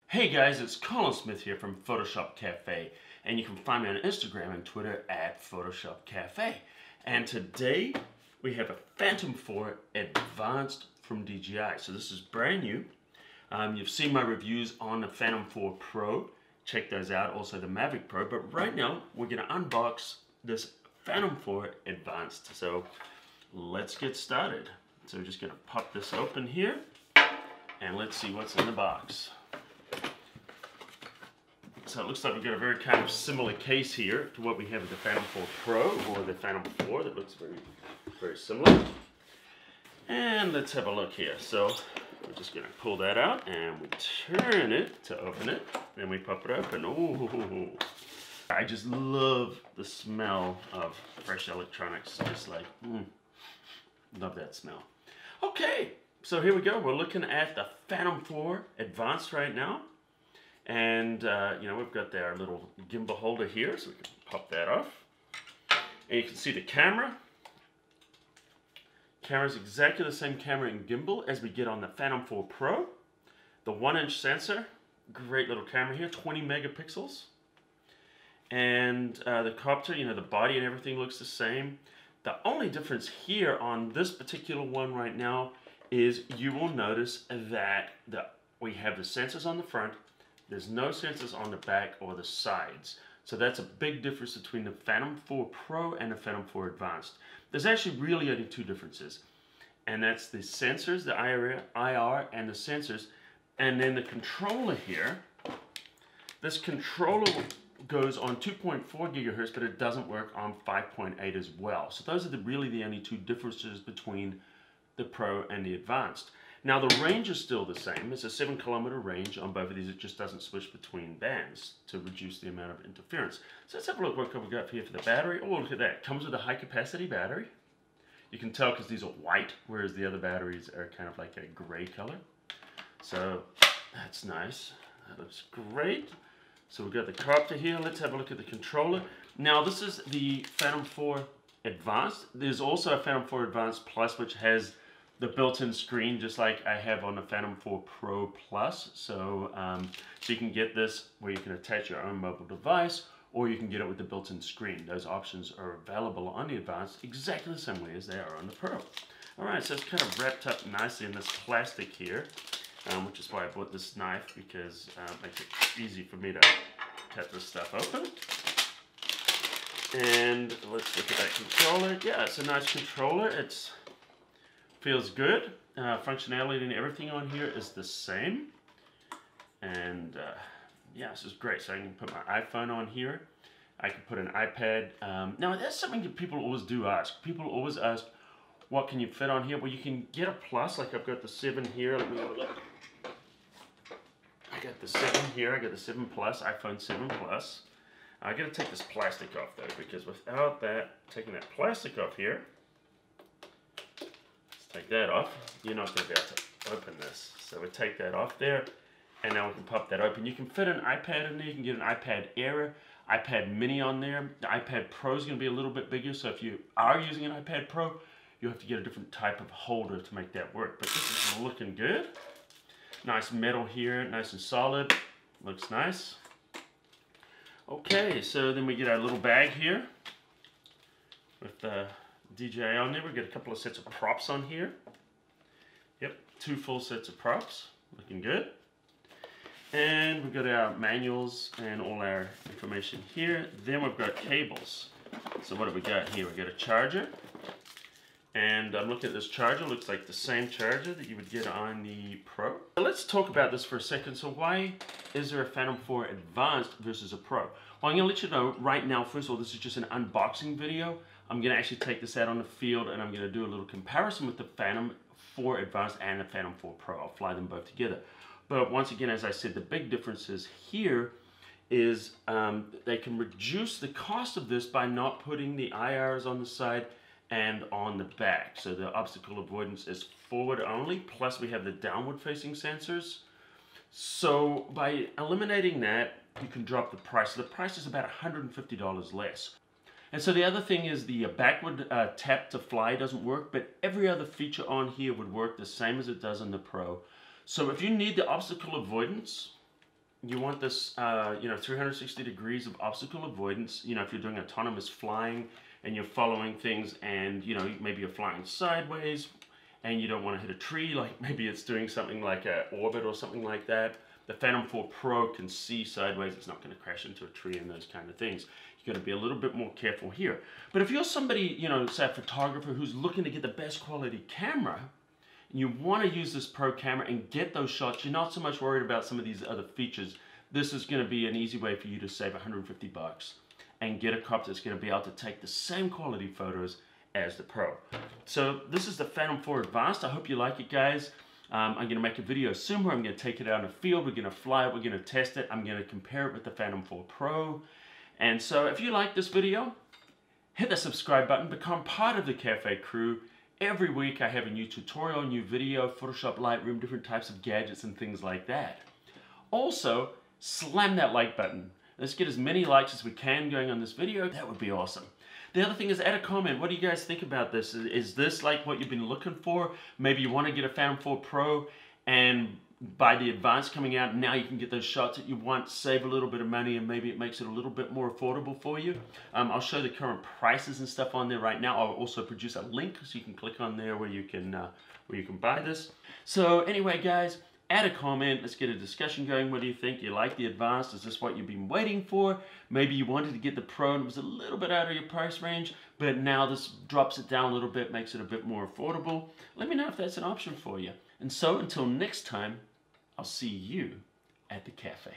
Hey guys, it's Colin Smith here from Photoshop Cafe, and you can find me on Instagram and Twitter at Photoshop Cafe. And today we have a Phantom 4 Advanced from DJI. So this is brand new. You've seen my reviews on the Phantom 4 Pro. Check those out, also the Mavic Pro. But right now we're going to unbox this Phantom 4 Advanced. So let's get started. So we're just going to pop this open here and let's see what's in the box. So it looks like we've got a very kind of similar case here to what we have with the Phantom 4 Pro or the Phantom 4 that looks very similar. And let's have a look here. So we're just going to pull that out and we turn it to open it. Then we pop it open. Ooh, I just love the smell of fresh electronics. Just like, love that smell. Okay, so here we go. We're looking at the Phantom 4 Advanced right now. And, you know, we've got our little gimbal holder here, so we can pop that off. And you can see the camera. Camera's exactly the same camera and gimbal as we get on the Phantom 4 Pro. The 1-inch sensor, great little camera here, 20 megapixels. And the copter, you know, the body and everything looks the same. The only difference here on this particular one right now is you will notice that we have the sensors on the front. There's no sensors on the back or the sides. So that's a big difference between the Phantom 4 Pro and the Phantom 4 Advanced. There's actually really only two differences. And that's the sensors, the IR and the sensors. And then the controller here. This controller goes on 2.4 gigahertz, but it doesn't work on 5.8 as well. So those are really the only two differences between the Pro and the Advanced. Now the range is still the same. It's a 7-kilometer range on both of these. It just doesn't switch between bands to reduce the amount of interference. So let's have a look what we got here for the battery. Oh, look at that. It comes with a high capacity battery. You can tell because these are white, whereas the other batteries are kind of like a gray color. So that's nice. That looks great. So we've got the copter here. Let's have a look at the controller. Now this is the Phantom 4 Advanced. There's also a Phantom 4 Advanced Plus, which has the built-in screen, just like I have on the Phantom 4 Pro Plus. So, so you can get this where you can attach your own mobile device, or you can get it with the built-in screen. Those options are available on the Advanced exactly the same way as they are on the Pro. Alright, so it's kind of wrapped up nicely in this plastic here, which is why I bought this knife, because it makes it easy for me to cut this stuff open. And let's look at that controller. Yeah, it's a nice controller. It feels good. Functionality and everything on here is the same. And yeah, this is great. So I can put my iPhone on here. I can put an iPad. Now that's something that people always do ask. People always ask, what can you fit on here? Well, you can get a Plus, like I've got the 7 here. Let me have a look. I got the 7 here. I got the 7 Plus, iPhone 7 Plus. I got to take this plastic off though, because without that, taking that plastic off here, take that off, you're not going to be able to open this. So we take that off there, and now we can pop that open. You can fit an iPad in there. You can get an iPad Air, iPad Mini on there. The iPad Pro is going to be a little bit bigger, so if you are using an iPad Pro, you have to get a different type of holder to make that work. But this is looking good. Nice metal here, nice and solid. Looks nice. Okay, so then we get our little bag here with the DJI on there. We've got a couple of sets of props on here. Yep, 2 full sets of props. Looking good. And we've got our manuals and all our information here. Then we've got cables. So what have we got here? We've got a charger. And I'm looking at this charger. Looks like the same charger that you would get on the Pro. So let's talk about this for a second. So why is there a Phantom 4 Advanced versus a Pro? Well, I'm going to let you know right now, first of all, this is just an unboxing video. I'm going to actually take this out on the field and I'm going to do a little comparison with the Phantom 4 Advanced and the Phantom 4 Pro. I'll fly them both together. But once again, as I said, the big difference is here is they can reduce the cost of this by not putting the IRs on the side and on the back. So the obstacle avoidance is forward only, plus we have the downward facing sensors. So by eliminating that, you can drop the price. So the price is about $150 less. And so the other thing is the backward tap to fly doesn't work, but every other feature on here would work the same as it does in the Pro. So if you need the obstacle avoidance, you want this, 360 degrees of obstacle avoidance. If you're doing autonomous flying and you're following things and, maybe you're flying sideways and you don't want to hit a tree, like maybe it's doing something like an orbit or something like that. The Phantom 4 Pro can see sideways. It's not going to crash into a tree and those kind of things. You've got to be a little bit more careful here. But if you're somebody, say a photographer who's looking to get the best quality camera, and you want to use this Pro camera and get those shots, you're not so much worried about some of these other features. This is going to be an easy way for you to save 150 bucks and get a copter that's going to be able to take the same quality photos as the Pro. So this is the Phantom 4 Advanced. I hope you like it, guys. I'm going to make a video soon where I'm going to take it out in the field. We're going to fly it. We're going to test it. I'm going to compare it with the Phantom 4 Pro. And so if you like this video, hit the subscribe button. Become part of the Cafe crew. Every week I have a new tutorial, new video, Photoshop, Lightroom, different types of gadgets and things like that. Also, slam that like button. Let's get as many likes as we can going on this video. That would be awesome. The other thing is, add a comment. What do you guys think about this? Is this like what you've been looking for? Maybe you want to get a Phantom 4 Pro, and by the Advanced coming out, now you can get those shots that you want, save a little bit of money, and maybe it makes it a little bit more affordable for you. I'll show the current prices and stuff on there right now. I'll also produce a link so you can click on there where you can buy this. So anyway, guys, add a comment. Let's get a discussion going. What do you think? You like the Advanced? Is this what you've been waiting for? Maybe you wanted to get the Pro and it was a little bit out of your price range, but now this drops it down a little bit, makes it a bit more affordable. Let me know if that's an option for you. And so until next time, I'll see you at the cafe.